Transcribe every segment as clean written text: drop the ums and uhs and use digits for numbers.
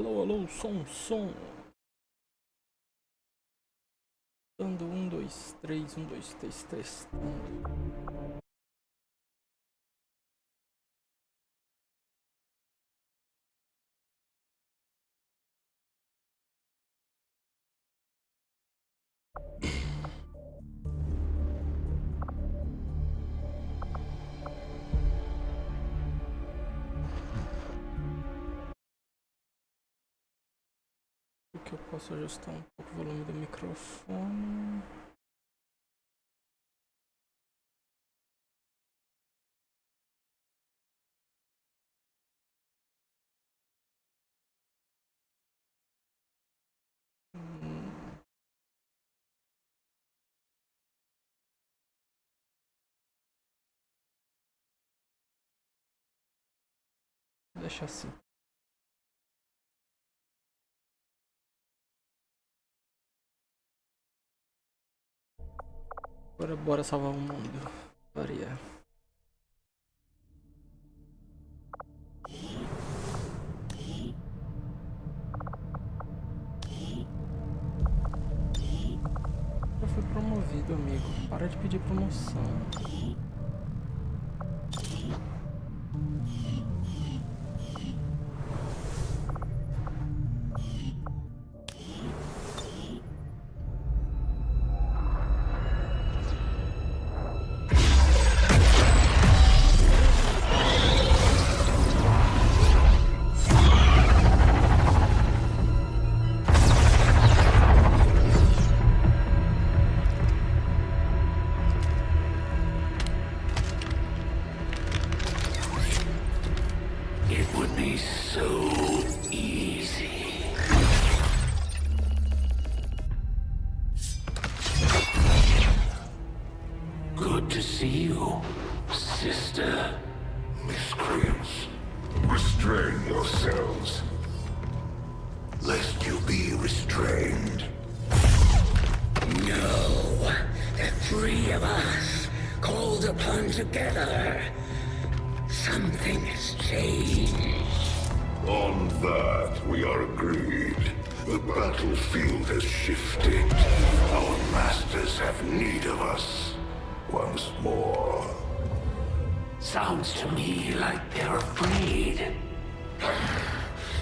Alô, alô, som. Testando, 1, 2, 3, 1, 2, 3, testando. Que eu posso ajustar um pouco o volume do microfone. Vou deixar assim. Agora bora salvar o mundo. Variar. Eu fui promovido, amigo. Para de pedir promoção. Sounds to me like they're afraid.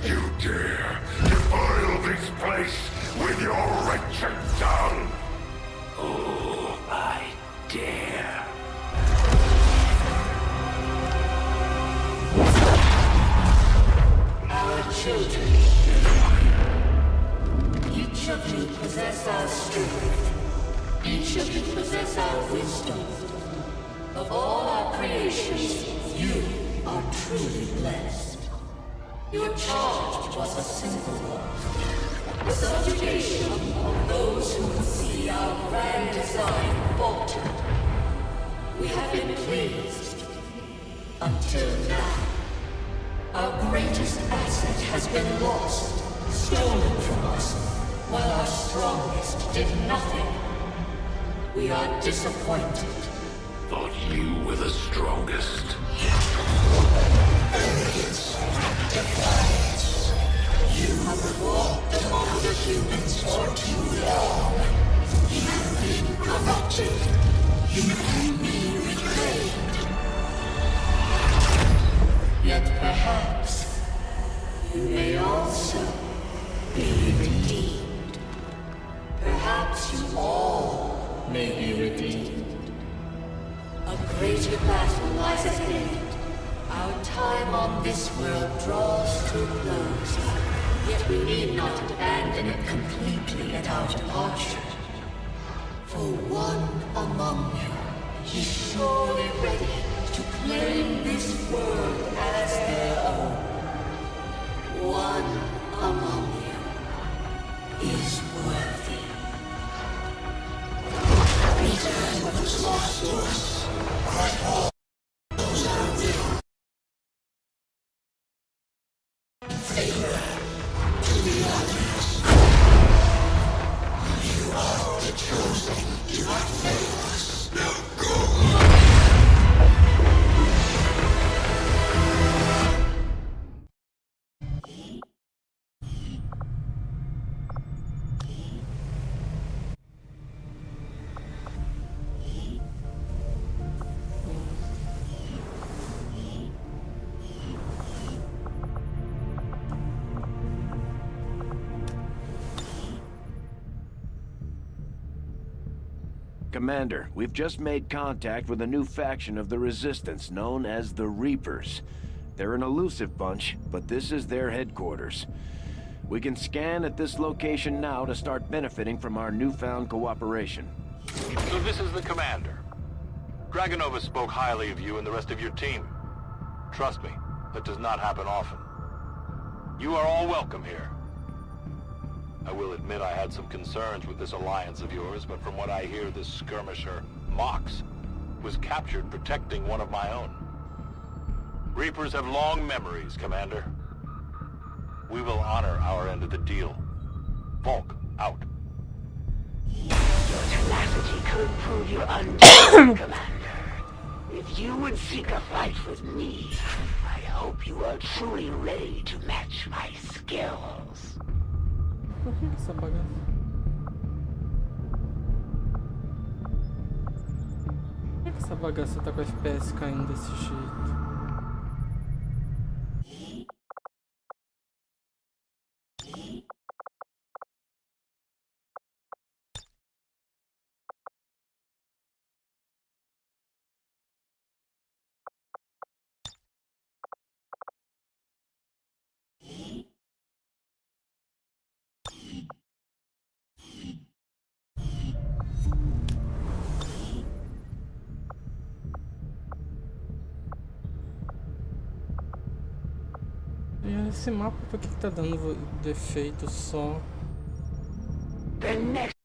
You dare defile this place with your wretched tongue? Oh, I dare. Our children. Each of you possess our strength. Each of you possess our wisdom. Of all our creations, you are truly blessed. Your charge was a simple one. The subjugation of those who would see our grand design falter. We have been pleased. Until now. Our greatest asset has been lost, stolen from us, while our strongest did nothing. We are disappointed. Thought you were the strongest. Arrogance, defiance. You have walked among the humans for too long. You have been corrupted. You can be reclaimed. Yet perhaps you may also be redeemed. Perhaps you all may be redeemed. A greater battle lies ahead. Our time on this world draws to a close. Yet we need not abandon it completely at our departure. For one among you is surely ready to claim this world as their own. One among you is worthy. Return what was lost to us. Commander, we've just made contact with a new faction of the Resistance known as the Reapers. They're an elusive bunch, but this is their headquarters. We can scan at this location now to start benefiting from our newfound cooperation. So this is the commander. Dragonova spoke highly of you and the rest of your team. Trust me, that does not happen often. You are all welcome here. I will admit I had some concerns with this alliance of yours, but from what I hear, this skirmisher, Mox, was captured protecting one of my own. Reapers have long memories, Commander. We will honor our end of the deal. Volk, out. Your tenacity could prove your undoing, Commander. If you would seek a fight with me, I hope you are truly ready to match my skills. Por que essa bagaça? Por que essa bagaça tá com a FPS caindo desse jeito? E esse mapa, por que tá dando defeito só? The next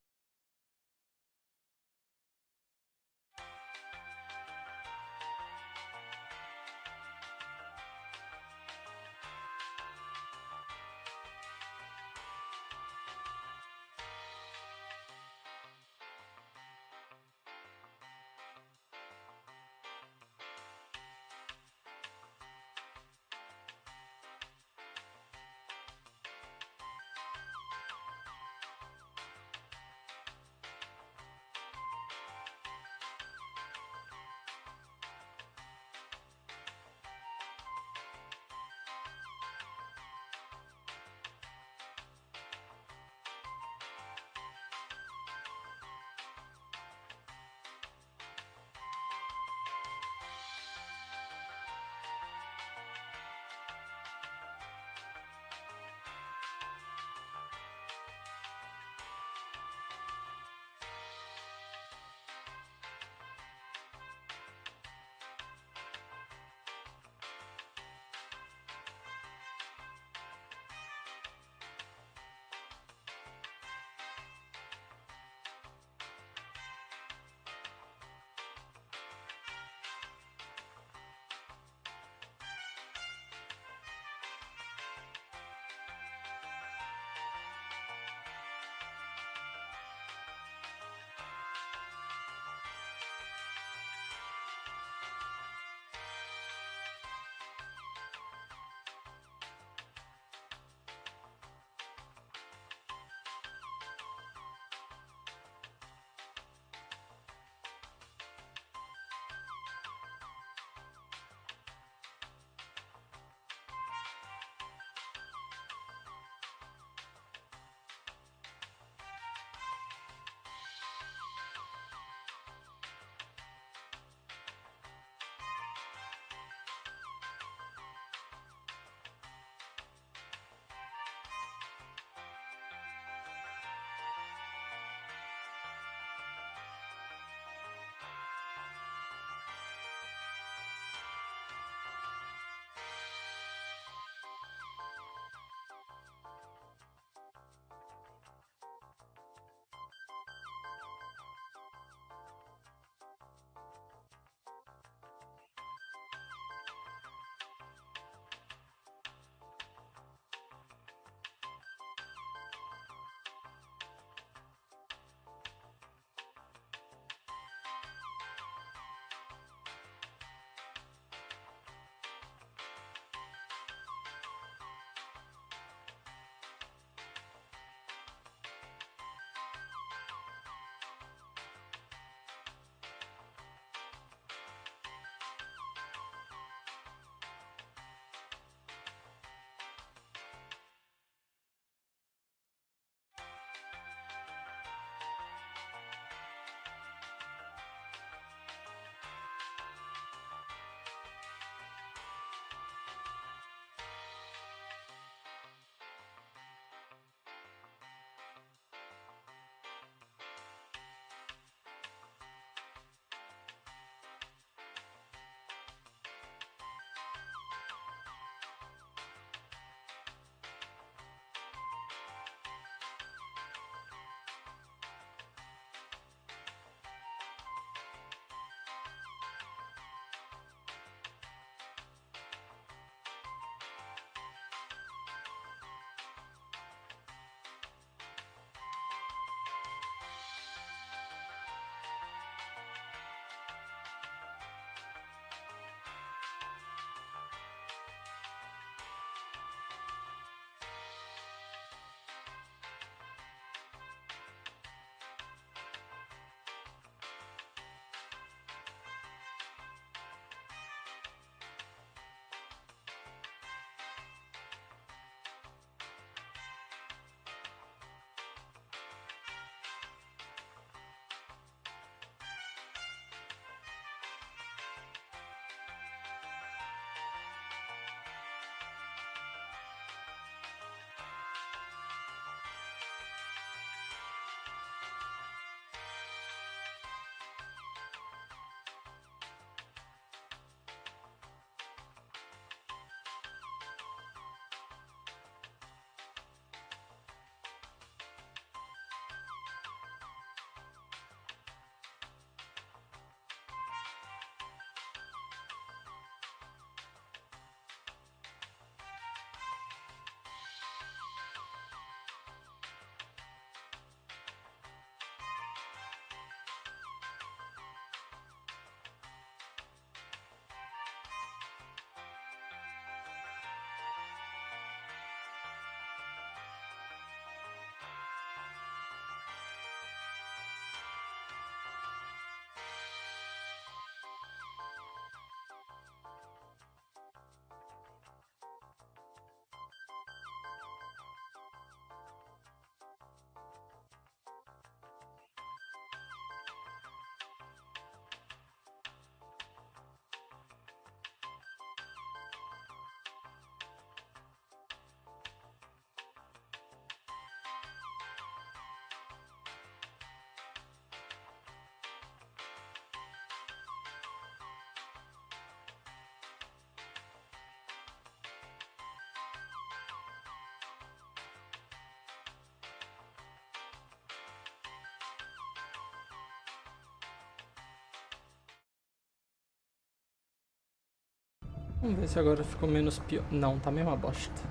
Vamos ver se agora ficou menos pior. Não, tá mesmo uma bosta.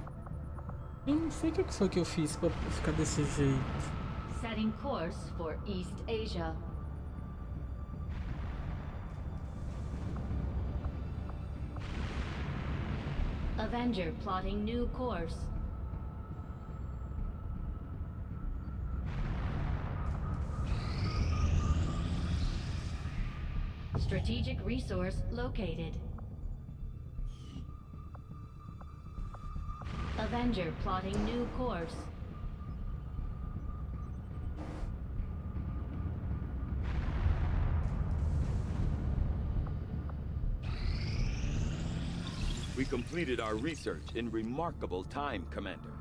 Eu não sei o que foi que eu fiz pra ficar desse jeito. Setting course for East Asia. Avenger plotting new course. Strategic resource located. Avenger plotting new course. We completed our research in remarkable time, Commander.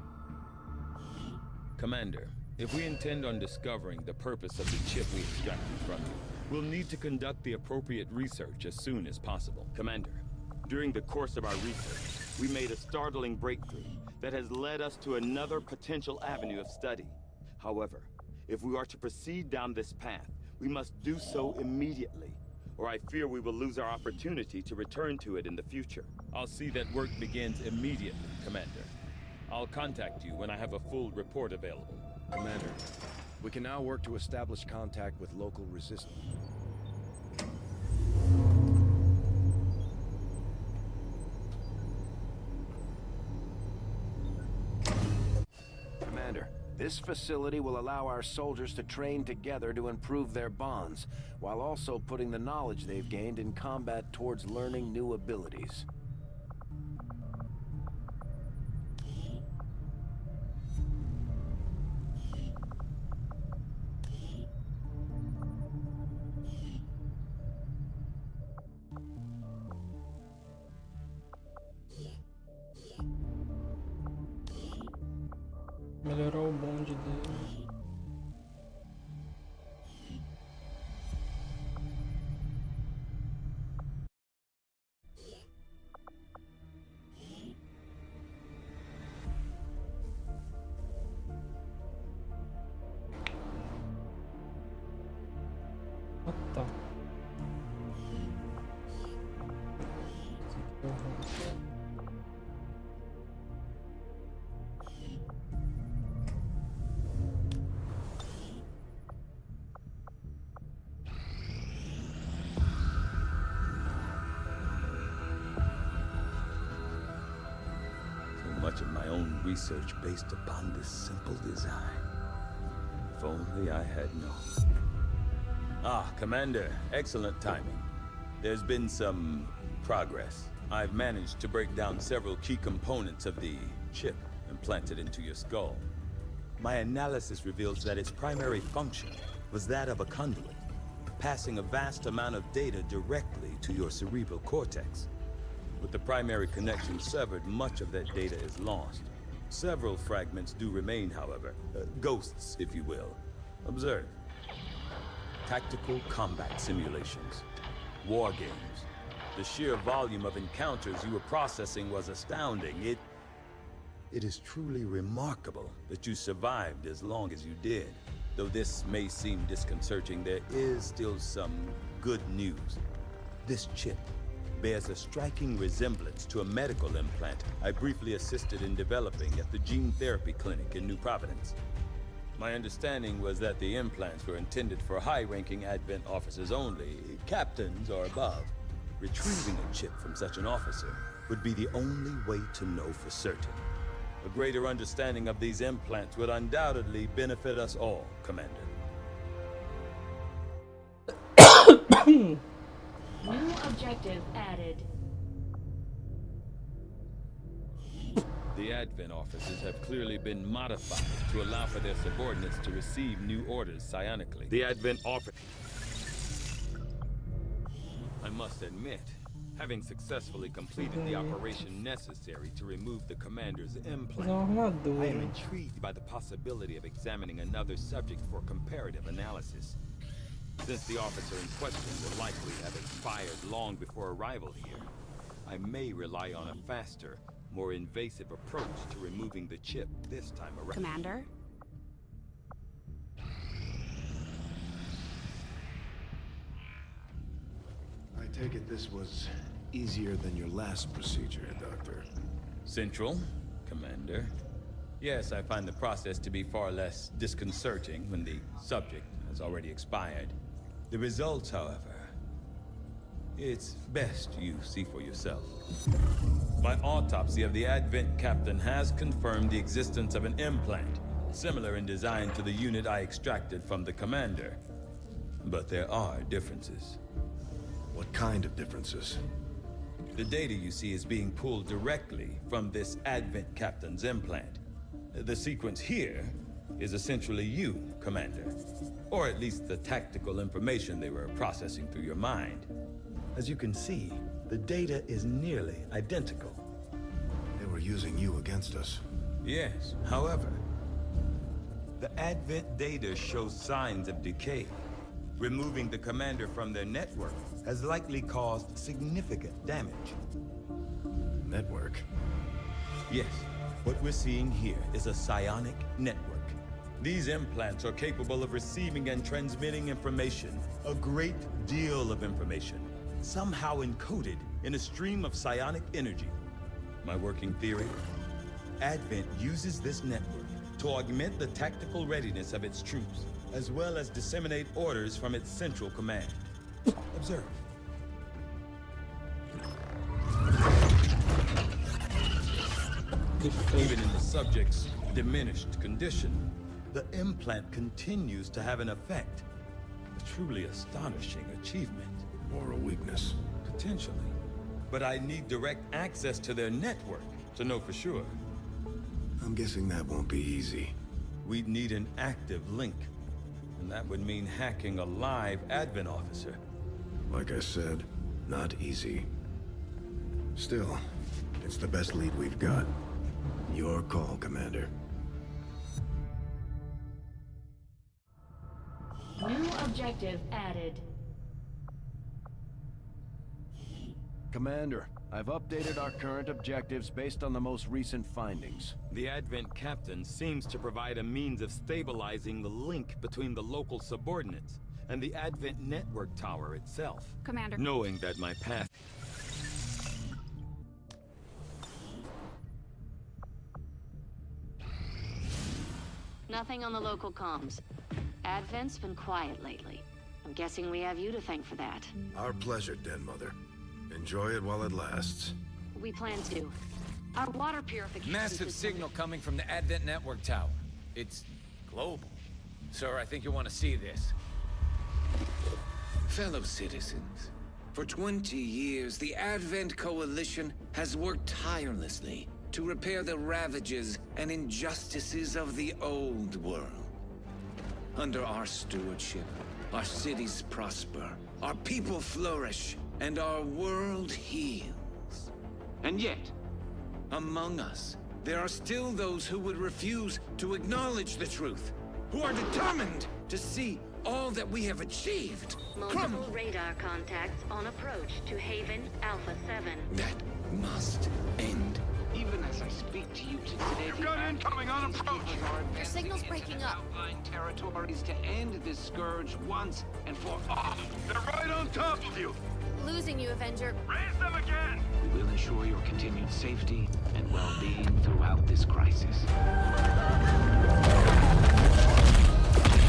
Commander, if we intend on discovering the purpose of the chip we extracted from you, we'll need to conduct the appropriate research as soon as possible. Commander, during the course of our research, we made a startling breakthrough that has led us to another potential avenue of study. However, if we are to proceed down this path, we must do so immediately, or I fear we will lose our opportunity to return to it in the future. I'll see that work begins immediately, Commander. I'll contact you when I have a full report available. Commander, we can now work to establish contact with local resistance. Commander, this facility will allow our soldiers to train together to improve their bonds, while also putting the knowledge they've gained in combat towards learning new abilities. Melhorar o bonde dele. Ah, tá. Esse aqui é o rosto. Much of my own research based upon this simple design. If only I had known. Ah, Commander, excellent timing. There's been some progress. I've managed to break down several key components of the chip implanted into your skull. My analysis reveals that its primary function was that of a conduit, passing a vast amount of data directly to your cerebral cortex. With the primary connection severed, much of that data is lost. Several fragments do remain, however. Ghosts, if you will. Observe. Tactical combat simulations. War games. The sheer volume of encounters you were processing was astounding. It is truly remarkable that you survived as long as you did. Though this may seem disconcerting, there is still some good news. This chip bears a striking resemblance to a medical implant I briefly assisted in developing at the gene therapy clinic in New Providence. My understanding was that the implants were intended for high-ranking Advent officers only, captains or above. Retrieving a chip from such an officer would be the only way to know for certain. A greater understanding of these implants would undoubtedly benefit us all, Commander. New objective added. The Advent officers have clearly been modified to allow for their subordinates to receive new orders psionically. The Advent officer... I must admit, having successfully completed the operation necessary to remove the commander's implant, I am intrigued by the possibility of examining another subject for comparative analysis. Since the officer in question will likely have expired long before arrival here, I may rely on a faster, more invasive approach to removing the chip this time around. Commander? I take it this was easier than your last procedure, Doctor. Central, Commander. Yes, I find the process to be far less disconcerting when the subject has already expired. The results, however, it's best you see for yourself. My autopsy of the Advent captain has confirmed the existence of an implant, similar in design to the unit I extracted from the commander. But there are differences. What kind of differences? The data you see is being pulled directly from this Advent captain's implant. The sequence here is essentially you, Commander. Or at least the tactical information they were processing through your mind. As you can see, the data is nearly identical. They were using you against us. Yes, however, the Advent data shows signs of decay. Removing the commander from their network has likely caused significant damage. Network? Yes, what we're seeing here is a psionic network. These implants are capable of receiving and transmitting information, a great deal of information, somehow encoded in a stream of psionic energy. My working theory? Advent uses this network to augment the tactical readiness of its troops, as well as disseminate orders from its central command. Observe. Even in the subject's diminished condition, the implant continues to have an effect. A truly astonishing achievement. Or a weakness? Potentially. But I need direct access to their network to know for sure. I'm guessing that won't be easy. We'd need an active link. And that would mean hacking a live Advent officer. Like I said, not easy. Still, it's the best lead we've got. Your call, Commander. New objective added. Commander, I've updated our current objectives based on the most recent findings. The Advent captain seems to provide a means of stabilizing the link between the local subordinates and the Advent network tower itself. Commander. Knowing that my path... Nothing on the local comms. Advent's been quiet lately. I'm guessing we have you to thank for that. Our pleasure, Den Mother. Enjoy it while it lasts. We plan to. Our water purification Massive system- signal coming from the Advent network tower. It's global. Sir, I think you'll want to see this. Fellow citizens, for 20 years, the Advent Coalition has worked tirelessly to repair the ravages and injustices of the old world. Under our stewardship, our cities prosper, our people flourish, and our world heals. And yet, among us, there are still those who would refuse to acknowledge the truth, who are determined to see all that we have achieved Multiple radar contacts on approach to Haven Alpha 7. That must end. Even as I speak to you today, You've got incoming on approach. Your signal's breaking up. Outlying territories to end this scourge once and for all. They're right on top of you. Losing you, Avenger. Raise them again. We will ensure your continued safety and well-being throughout this crisis.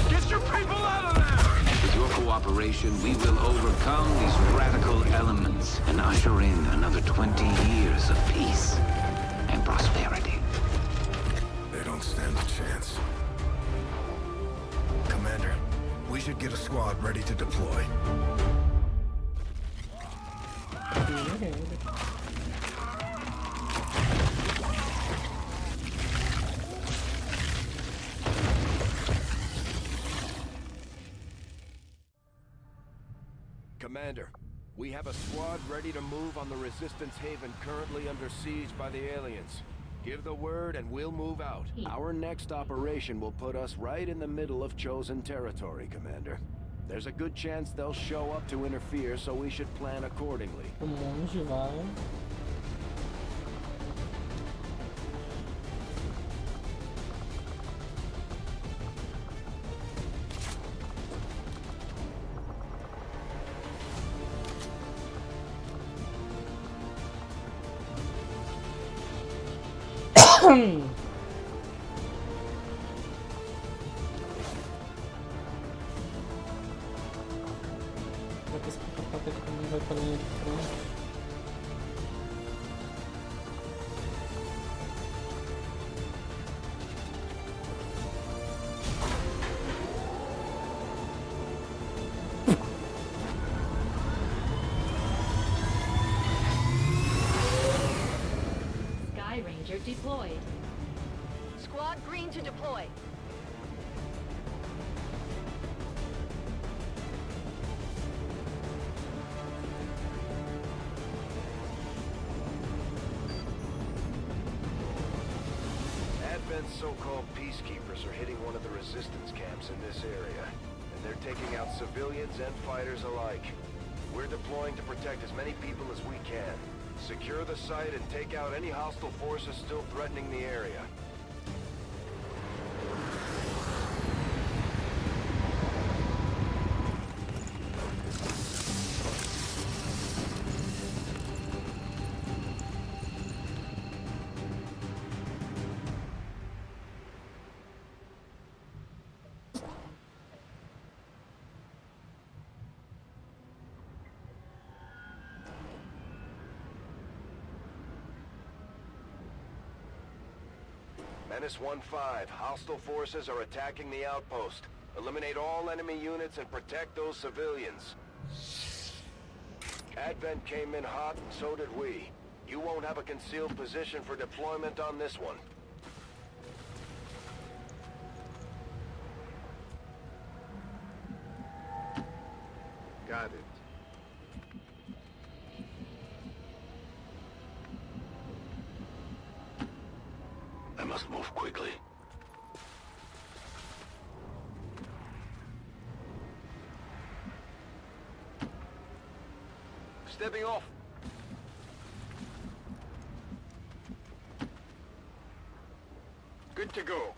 Get your people out of there! With your cooperation, we will overcome these radical elements and usher in another 20 years of peace and prosperity. They don't stand a chance. Commander, we should get a squad ready to deploy. Commander, we have a squad ready to move on the Resistance Haven currently under siege by the aliens. Give the word and we'll move out. Our next operation will put us right in the middle of chosen territory, Commander. There's a good chance they'll show up to interfere, so we should plan accordingly. O monge vai. Vai ter esse pica-pau que também vai pra linha de frente. Ranger deployed. Squad green to deploy. Advent's so-called peacekeepers are hitting one of the resistance camps in this area, and they're taking out civilians and fighters alike. We're deploying to protect as many people as we can. Secure the site and take out any hostile forces still threatening the area. Menace 1-5, hostile forces are attacking the outpost. Eliminate all enemy units and protect those civilians. Advent came in hot, and so did we. You won't have a concealed position for deployment on this one. Got it. I must move quickly. Stepping off. Good to go.